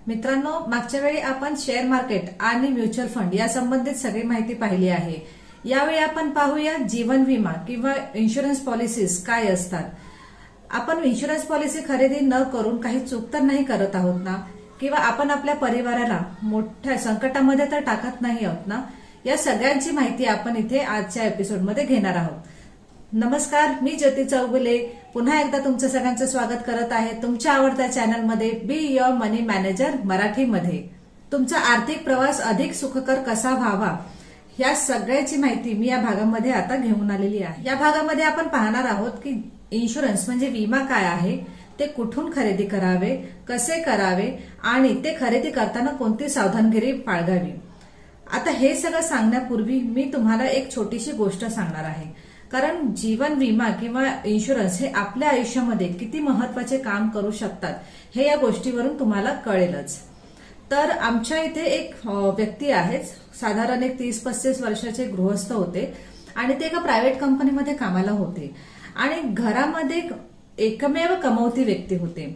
मित्रांनो, मागच्या वेळी आपण शेअर मार्केट आणि म्युच्युअल फंड या संबंधित सगळी माहिती पाहिली आहे. यावेळी आपण पाहूया जीवन विमा किंवा इन्शुरन्स पॉलिसीज काय असतात. आपण इन्शुरन्स पॉलिसी खरेदी न करून काही चूक तर नाही करत आहोत ना, किंवा आपण आपल्या परिवाराला मोठ्या संकटामध्ये तर टाकत नाही आहोत ना. या सगळ्यांची माहिती आपण इथे आजच्या एपिसोडमध्ये घेणार आहोत. नमस्कार, मी ज्योती चौगुले पुन्हा एकदा तुमचं सगळ्यांचं स्वागत करत आहे तुमच्या आवडत्या चॅनलमध्ये बी युअर मनी मॅनेजर मराठीमध्ये. तुमचा आर्थिक प्रवास अधिक सुखकर कसा व्हावा या सगळ्याची माहिती मी या भागामध्ये आता घेऊन आलेली आहे. या भागामध्ये आपण पाहणार आहोत की इन्शुरन्स म्हणजे विमा काय आहे, ते कुठून खरेदी करावे, कसे करावे आणि ते खरेदी करताना कोणती सावधानगिरी बाळगावी. आता हे सगळं सांगण्यापूर्वी मी तुम्हाला एक छोटीशी गोष्ट सांगणार आहे. कारण जीवन विमा किंवा इन्शुरन्स हे आपल्या आयुष्यामध्ये किती महत्वाचे काम करू शकतात हे या गोष्टीवरून तुम्हाला कळेलच. तर आमच्या इथे एक व्यक्ती आहेत, साधारण एक 30-35 वर्षाचे गृहस्थ होते आणि ते एका प्रायव्हेट कंपनीमध्ये कामाला होते आणि घरामध्ये एकमेव कमवती व्यक्ती होते.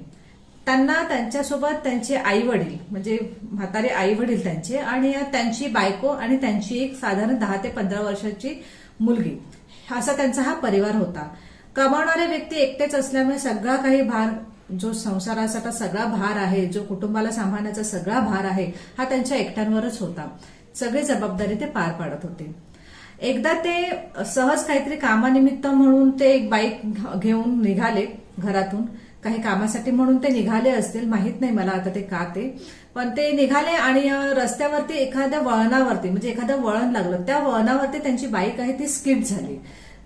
त्यांना त्यांच्यासोबत त्यांचे आई वडील म्हणजे म्हातारे आई वडील त्यांचे आणि त्यांची बायको आणि त्यांची एक साधारण 10 ते 15 वर्षाची मुलगी असा त्यांचा हा परिवार होता. कमावणारे व्यक्ती एकटेच असल्यामुळे सगळा काही भार, जो संसाराचा सगळा भार आहे, जो कुटुंबाला सांभाळण्याचा सगळा भार आहे, हा त्यांच्या एकट्यांवरच होता. सगळी जबाबदारी ते पार पाडत होते. एकदा ते सहज काहीतरी कामानिमित्त म्हणून ते एक बाईक घेऊन निघाले घरातून. काही कामासाठी म्हणून ते निघाले असतील, माहित नाही मला आता ते पण ते निघाले आणि रस्त्यावरती एखाद्या वळणावरती म्हणजे एखादं वळण लागलं, त्या वळणावरती त्यांची बाईक आहे ती स्किड झाली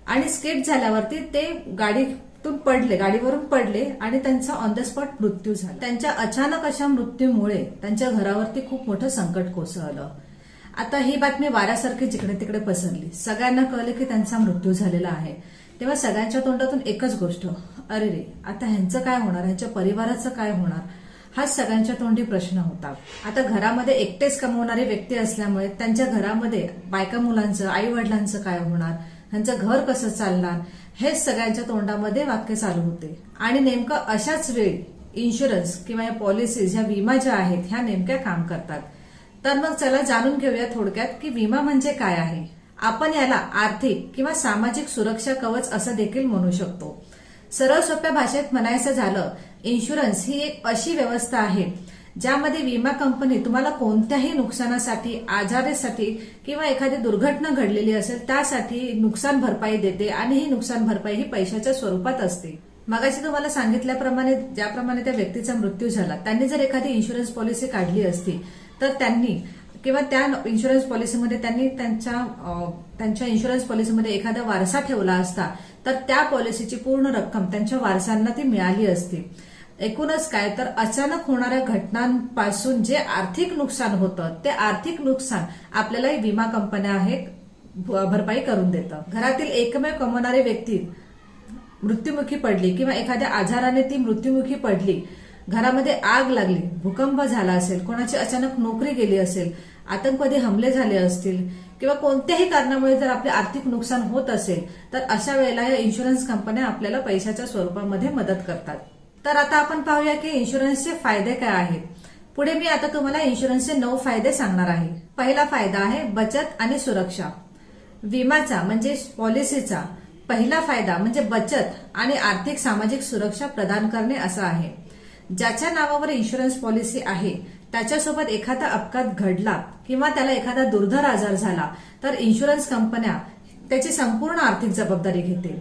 आणि स्किड झाल्यावरती ते गाडीवरून पडले आणि त्यांचा ऑन द स्पॉट मृत्यू झाला. त्यांच्या अचानक अशा मृत्यूमुळे त्यांच्या घरावरती खूप मोठं संकट कोसळलं. आता ही बातमी वाऱ्यासारखी जिकडे तिकडे पसरली. सगळ्यांना कळलं की त्यांचा मृत्यू झालेला आहे. तेव्हा सगळ्यांच्या तोंडातून एकच गोष्ट, अरे रे, आता ह्यांचं काय होणार, ह्यांच्या परिवाराचं काय होणार, हा सगळ्यांच्या तोंडी प्रश्न होता. आता घरामध्ये एकटेच कमवणारी व्यक्ती असल्यामुळे त्यांच्या घरामध्ये बायका मुलांचं, आई वडिलांचं काय होणार, ह्यांचं घर कसं चालणार, हे सगळ्यांच्या तोंडामध्ये वाक्य चालू होते. आणि नेमकं अशाच वेळी इन्शुरन्स किंवा या पॉलिसीज, ह्या विमा ज्या आहेत ह्या नेमक्या काम करतात. तर मग चला जाणून घेऊया थोडक्यात की विमा म्हणजे काय आहे. आपण याला आर्थिक किंवा सामाजिक सुरक्षा कवच असं देखील म्हणू शकतो. सरळ सोप्या भाषेत म्हणायचं झालं, इन्शुरन्स ही एक अशी व्यवस्था आहे ज्यामध्ये विमा कंपनी तुम्हाला कोणत्याही नुकसानासाठी, आजारासाठी किंवा एखादी दुर्घटना घडलेली असेल त्यासाठी नुकसान भरपाई देते आणि ही नुकसान भरपाई ही पैशाच्या स्वरूपात असते. मगाशी तुम्हाला सांगितल्याप्रमाणे ज्याप्रमाणे त्या व्यक्तीचा मृत्यू झाला, त्यांनी जर एखादी इन्शुरन्स पॉलिसी काढली असती तर त्यांनी किंवा त्या इन्शुरन्स पॉलिसीमध्ये त्यांनी त्यांच्या इन्शुरन्स पॉलिसीमध्ये एखादा वारसा ठेवला असता तर त्या पॉलिसीची पूर्ण रक्कम त्यांच्या वारसांना ती मिळाली असती. एकूणच काय तर अचानक होणाऱ्या घटनांपासून जे आर्थिक नुकसान होतं ते आर्थिक नुकसान आपल्याला विमा कंपन्या भरपाई करून देतं. घरातील एकमेव कमवणारी व्यक्ती मृत्युमुखी पडली किंवा एखाद्या आजाराने ती मृत्युमुखी पडली, घरामध्ये आग लागली, भूकंप झाला असेल, कोणाची अचानक नोकरी गेली असेल, आतंकवादी हमले झाले असतील किंवा कोणत्याही कारणामुळे जर आपले आर्थिक नुकसान होत असेल तर अशा वेळेला या इन्शुरन्स कंपन्या आपल्याला पैशाच्या स्वरूपामध्ये मदत करतात. तर आता आपण पाहूया की इन्शुरन्सचे फायदे काय आहेत. पुढे मी आता तुम्हाला इन्शुरन्सचे 9 फायदे सांगणार आहे. पहिला फायदा आहे बचत आणि सुरक्षा. विमाचा म्हणजे पॉलिसीचा पहिला फायदा म्हणजे बचत आणि आर्थिक सामाजिक सुरक्षा प्रदान करणे असा आहे. ज्याच्या नावावर इन्शुरन्स पॉलिसी आहे त्याच्यासोबत एखादा अपघात घडला किंवा त्याला एखादा दुर्धर आजार झाला तर इन्शुरन्स कंपन्या त्याची संपूर्ण आर्थिक जबाबदारी घेते.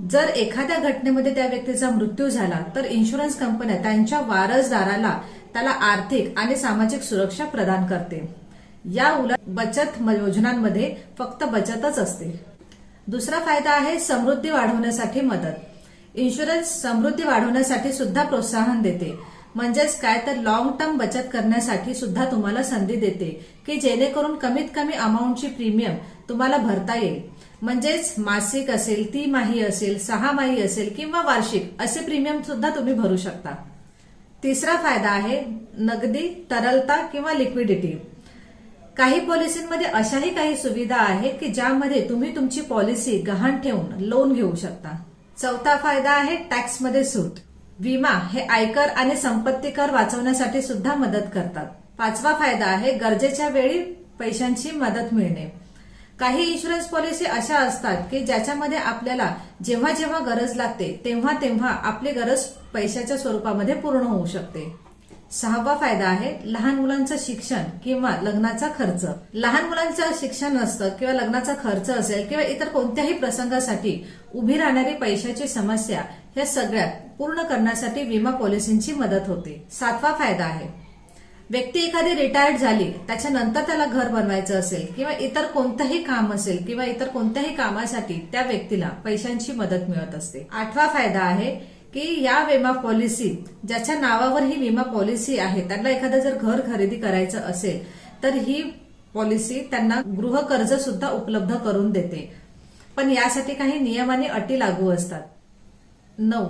जर एखाद्या घटनेमध्ये त्या व्यक्तीचा मृत्यू झाला तर इन्शुरन्स कंपन्या त्यांच्या वारसदाराला त्याला आर्थिक आणि सामाजिक सुरक्षा प्रदान करते. या उलट बचत योजनांमध्ये फक्त बचतच असते. दुसरा फायदा आहे समृद्धी वाढवण्यासाठी मदत. इन्शुरन्स समृद्धी वाढवण्यासाठी सुद्धा प्रोत्साहन देते. म्हणजेच काय तर लॉंग टर्म बचत करण्यासाठी सुद्धा तुम्हाला संधी देते की जेणेकरून कमीत कमी अमाऊंटची प्रीमियम तुम्हाला भरता येईल. म्हणजेच मासिक असेल, तिमाही असेल, 6माही असेल किंवा वार्षिक असे प्रीमियम सुद्धा तुम्ही भरू शकता. तिसरा फायदा आहे नगदी तरलता किंवा लिक्विडिटी. काही पॉलिसींमध्ये अशाही काही सुविधा आहेत की ज्यामध्ये तुम्ही तुमची पॉलिसी गहाण ठेवून लोन घेऊ शकता. चौथा फायदा आहे टॅक्समध्ये सूट. विमा हे आयकर आणि संपत्ती कर वाचवण्यासाठी सुद्धा मदत करतात. 5वा फायदा आहे गरजेच्या वेळी पैशांची मदत मिळणे. काही इन्शुरन्स पॉलिसी अशा असतात की ज्याच्यामध्ये आपल्याला जेव्हा जेव्हा गरज लागते तेव्हा तेव्हा आपली गरज पैशाच्या स्वरूपामध्ये पूर्ण होऊ शकते. 6वा फायदा आहे लहान मुलांचं शिक्षण किंवा लग्नाचा खर्च. लहान मुलांचं शिक्षण असतं किंवा लग्नाचा खर्च असेल किंवा इतर कोणत्याही प्रसंगासाठी उभी राहणारी पैशाची समस्या ह्या सगळ्यात पूर्ण करण्यासाठी विमा पॉलिसींची मदत होते. 7वा फायदा आहे व्यक्ती एखादी रिटायर्ड झाली त्याच्यानंतर त्याला घर बनवायचं असेल किंवा इतर कोणतंही काम असेल किंवा इतर कोणत्याही कामासाठी त्या व्यक्तीला पैशांची मदत मिळत असते. 8वा फायदा आहे की या विमा पॉलिसी ज्याच्या नावावर ही विमा पॉलिसी आहे त्यांना एखादं जर घर खरेदी करायचं असेल तर ही पॉलिसी त्यांना गृह कर्ज सुद्धा उपलब्ध करून देते. पण यासाठी काही नियम आणि अटी लागू असतात. 9.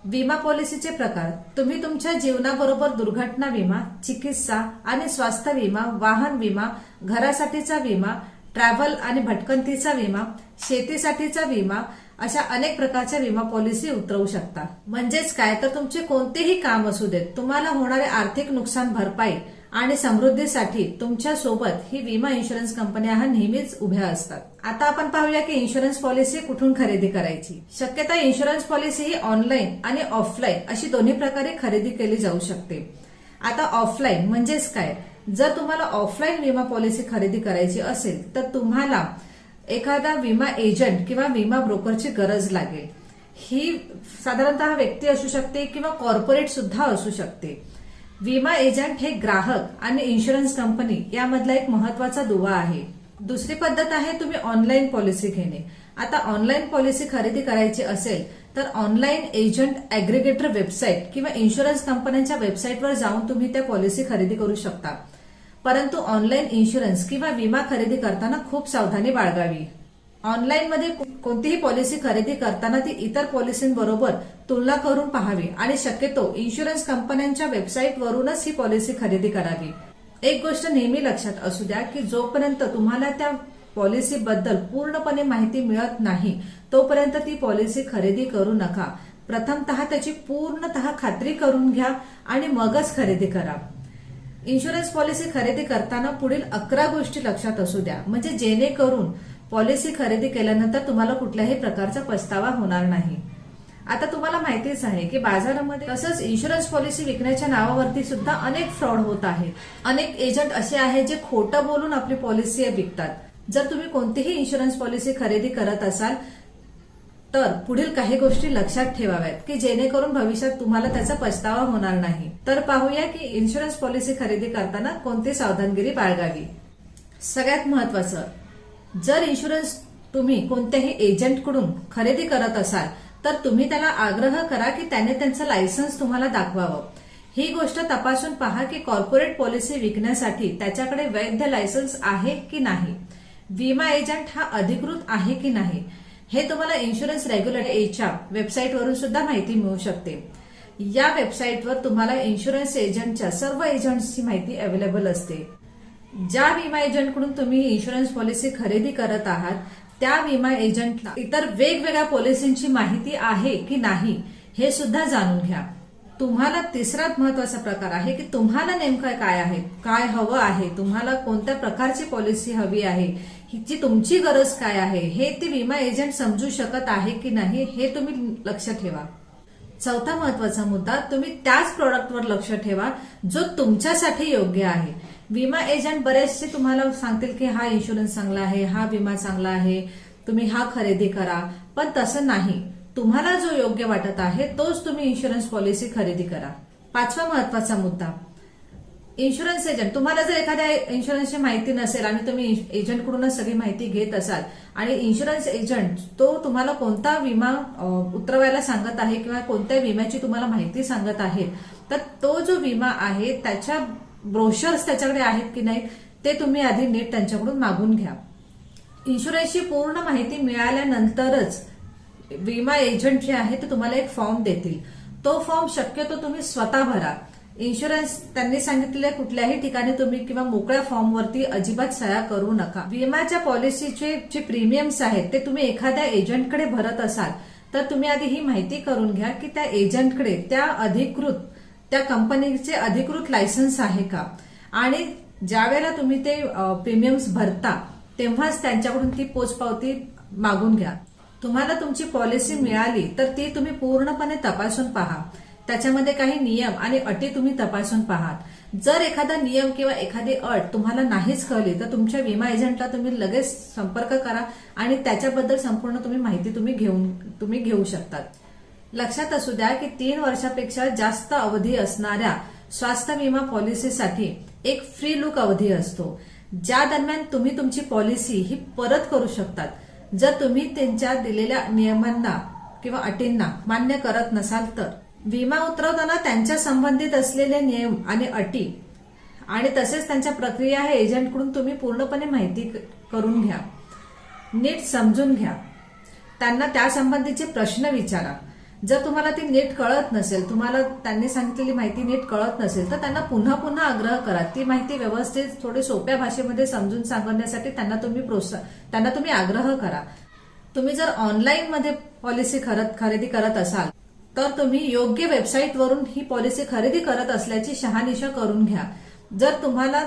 विमा पॉलिसीचे प्रकार. तुम्ही तुमच्या जीवनाबरोबर दुर्घटना विमा, चिकित्सा आणि स्वास्थ्य विमा, वाहन विमा, घरासाठीचा विमा, ट्रॅव्हल आणि भटकंतीचा विमा, शेतीसाठीचा विमा अशा अनेक प्रकारच्या विमा पॉलिसी उतरवू शकता. म्हणजेच काय तर तुमचे कोणतेही काम असू देत तुम्हाला होणारे आर्थिक नुकसान भरपाई आणि समृद्धीसाठी तुमच्या सोबत ही विमा इन्शुरन्स कंपन्या नेहमीच उभ्या असतात. आता आपण पाहूया की इन्शुरन्स पॉलिसी कुठून खरेदी करायची. शक्यता इन्शुरन्स पॉलिसी ही ऑनलाईन आणि ऑफलाईन अशी दोन्ही प्रकारे खरेदी केली जाऊ शकते. आता ऑफलाईन म्हणजेच काय, जर तुम्हाला ऑफलाईन विमा पॉलिसी खरेदी करायची असेल तर तुम्हाला एखादा विमा एजंट किंवा विमा ब्रोकरची गरज लागेल. ही साधारणतः व्यक्ती असू शकते किंवा कॉर्पोरेट सुद्धा असू शकते. विमा एजंट हे ग्राहक आणि इन्शुरन्स कंपनी यामधला एक महत्वाचा दुवा आहे. दुसरी पद्धत आहे तुम्ही ऑनलाईन पॉलिसी घेणे. आता ऑनलाईन पॉलिसी खरेदी करायची असेल तर ऑनलाईन एजंट अॅग्रिगेटर वेबसाईट किंवा इन्शुरन्स कंपन्यांच्या वेबसाईटवर जाऊन तुम्ही त्या पॉलिसी खरेदी करू शकता. परंतु ऑनलाईन इन्शुरन्स किंवा विमा खरेदी करताना खूप सावधानी बाळगावी. ऑनलाईन मध्ये कोणतीही पॉलिसी खरेदी करताना ती इतर पॉलिसींबरोबर तुलना करून पाहावी आणि शक्यतो इन्शुरन्स कंपन्यांच्या वेबसाईटवरूनच ही पॉलिसी खरेदी करावी. एक गोष्ट नेहमी लक्षात असू द्या की जोपर्यंत तुम्हाला त्या पॉलिसीबद्दल पूर्णपणे माहिती मिळत नाही तोपर्यंत ती पॉलिसी खरेदी करू नका. प्रथमतः त्याची पूर्णतः खात्री करून घ्या आणि मगच खरेदी करा. इन्शुरन्स पॉलिसी खरेदी करताना पुढील 11 गोष्टी लक्षात असू द्या म्हणजे जेणेकरून पॉलिसी खरेदी केल्यानंतर तुम्हाला कुठल्याही प्रकारचा पस्तावा होणार नाही. आता तुम्हाला माहितीच आहे की बाजारामध्ये तसंच इन्शुरन्स पॉलिसी विकण्याच्या नावावरती सुद्धा अनेक फ्रॉड होत आहेत. अनेक एजंट असे आहेत जे खोटं बोलून आपली पॉलिसी विकतात. जर तुम्ही कोणतीही इन्शुरन्स पॉलिसी खरेदी करत असाल तर पुढील काही गोष्टी लक्षात ठेवाव्यात की जेणेकरून भविष्यात तुम्हाला त्याचा पछतावा होणार नाही. तर पाहूया की इन्शुरन्स पॉलिसी खरेदी करताना कोणती सावधानगिरी बाळगावी. सगळ्यात महत्वाचं, जर इन्शुरन्स तुम्ही कोणत्याही एजंटकडून खरेदी करत असाल तर तुम्ही त्याला आग्रह करा की त्याने त्यांचं लायसन्स तुम्हाला दाखवावं. ही गोष्ट तपासून पहा की कॉर्पोरेट पॉलिसी विकण्यासाठी त्याच्याकडे वैध लायसन्स आहे की नाही, विमा एजंट हा अधिकृत आहे की नाही हे तुम्हाला इन्शुरन्स रेग्युलेटरीच्या वेबसाईटवरून सुद्धा माहिती मिळू शकते. या वेबसाईटवर तुम्हाला इन्शुरन्स एजंटच्या सर्व एजंट्सची माहिती अवेलेबल असते. ज्या विमा एजंटकडून तुम्ही इन्शुरन्स पॉलिसी खरेदी करत आहात त्या विमा एजंटला इतर वेगवेगळ्या पॉलिसींची माहिती आहे की नाही हे सुद्धा जाणून घ्या. तुम्हाला तिसरा महत्वाचा प्रकार आहे की तुम्हाला नेमकं काय आहे, काय हवं आहे, तुम्हाला कोणत्या प्रकारची पॉलिसी हवी आहे, हिची तुमची गरज काय आहे हे ती विमा एजंट समजू शकत आहे की नाही हे तुम्ही लक्ष ठेवा. चौथा महत्वाचा मुद्दा, तुम्ही त्याच प्रॉडक्टवर लक्ष ठेवा जो तुमच्यासाठी योग्य आहे. विमा एजंट बरेचसे तुम्हाला सांगतील की हा इन्शुरन्स चांगला आहे, हा विमा चांगला आहे, तुम्ही हा खरेदी करा, पण तसं नाही. तुम्हाला जो योग्य वाटत आहे तोच तुम्ही इन्शुरन्स पॉलिसी खरेदी करा. पाचवा महत्वाचा मुद्दा, इन्शुरन्स एजंट, तुम्हाला जर एखाद्या इन्शुरन्सची माहिती नसेल आणि तुम्ही एजंटकडूनच सगळी माहिती घेत असाल आणि इन्शुरन्स एजंट तो तुम्हाला कोणता विमा उतरवायला सांगत आहे किंवा कोणत्या विम्याची तुम्हाला माहिती सांगत आहे तर तो जो विमा आहे त्याच्या ब्रोशर्स त्याच्याकडे आहेत की नाही ते तुम्ही आधी नीट त्यांच्याकडून मागून घ्या. इन्शुरन्सची पूर्ण माहिती मिळाल्यानंतरच विमा एजंट जे आहे ते तुम्हाला एक फॉर्म देतील. तो फॉर्म शक्यतो तुम्ही स्वतः भरा. इन्शुरन्स त्यांनी सांगितलेल्या कुठल्याही ठिकाणी तुम्ही किंवा मोकळ्या फॉर्मवरती अजिबात सह्या करू नका. विम्याच्या पॉलिसीचे जे प्रीमियम्स आहेत ते तुम्ही एखाद्या एजंटकडे भरत असाल तर तुम्ही आधी ही माहिती करून घ्या की त्या एजंटकडे त्या कंपनीचे अधिकृत लायसन्स आहे का, आणि ज्या वेळेला तुम्ही ते प्रीमियम्स भरता तेव्हाच त्यांच्याकडून ती पोचपावती मागून घ्या. तुम्हाला तुमची पॉलिसी मिळाली तर ती तुम्ही पूर्णपणे तपासून पहा. त्याच्यामध्ये काही नियम आणि अटी तुम्ही तपासून पहा. जर एखादा नियम किंवा एखादी अट तुम्हाला नाहीच कळली तर तुमच्या विमा एजंटला तुम्ही लगेच संपर्क करा आणि त्याच्याबद्दल संपूर्ण माहिती तुम्ही घेऊ शकतात. लक्षात असू द्या की 3 वर्षापेक्षा जास्त अवधी असणाऱ्या स्वास्थ्य विमा पॉलिसीसाठी एक फ्री लुक अवधी असतो, ज्या दरम्यान तुम्ही तुमची पॉलिसी ही परत करू शकतात. जर तुम्ही त्यांच्या दिलेल्या नियमांना किंवा अटींना मान्य करत नसाल तर विमा उतरवताना त्यांच्या संबंधित असलेले नियम आणि अटी आणि तसेच त्यांच्या प्रक्रिया हे एजंटकडून तुम्ही पूर्णपणे माहिती करून घ्या, नीट समजून घ्या. त्यांना त्यासंबंधीचे प्रश्न विचारा. जर तुम्हाला ती नीट कळत नसेल, तुम्हाला त्यांनी सांगितलेली माहिती नीट कळत नसेल तर त्यांना पुन्हा पुन्हा आग्रह करा. ती माहिती व्यवस्थित थोडी सोप्या भाषेमध्ये समजून सांगण्यासाठी त्यांना तुम्ही आग्रह करा. तुम्ही जर ऑनलाईन मध्ये पॉलिसी खरेदी करत असाल तर तुम्ही योग्य वेबसाईटवरून ही पॉलिसी खरेदी करत असल्याची शहानिशा करून घ्या. जर तुम्हाला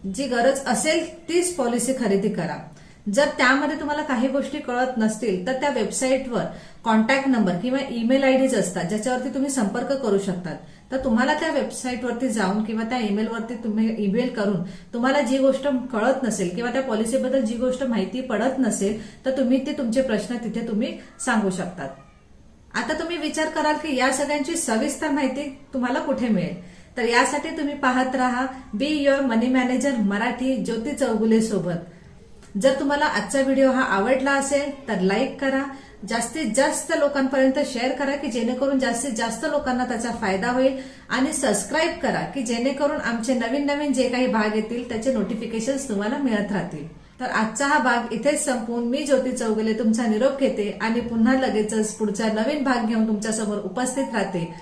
जी गरज असेल तीच पॉलिसी खरेदी करा. जर त्यामध्ये तुम्हाला काही गोष्टी कळत नसतील तर त्या वेबसाईटवर कॉन्टॅक्ट नंबर किंवा ईमेल आयडीज असतात ज्याच्यावरती तुम्ही संपर्क करू शकतात. तर तुम्हाला त्या वेबसाईटवरती जाऊन किंवा त्या ईमेलवरती तुम्ही ईमेल करून तुम्हाला जी गोष्ट कळत नसेल किंवा त्या पॉलिसीबद्दल जी गोष्ट माहिती पडत नसेल तर तुम्ही ते तुमचे प्रश्न तिथे तुम्ही सांगू शकतात. आता तुम्ही विचार कराल की या सगळ्यांची सविस्तर माहिती तुम्हाला कुठे मिळेल, तर यासाठी तुम्ही पाहत राहा be your money manager Marathi Jyoti Chougule सोबत. जर तुम्हाला आजचा व्हिडिओ हा आवडला असेल तर लाईक करा, जास्तीत जास्त लोकांपर्यंत शेअर करा की जेणेकरून जास्तीत जास्त लोकांना त्याचा फायदा होईल, आणि सबस्क्राईब करा की जेणेकरून आमचे नवीन नवीन जे काही भाग येतील त्याचे नोटिफिकेशन्स तुम्हाला मिळत राहतील. तर आजचा हा भाग इथेच संपवून मी ज्योती चौगुले तुमचा निरोप घेते आणि पुन्हा लगेचच पुढचा नवीन भाग घेऊन तुमच्यासमोर उपस्थित राहते.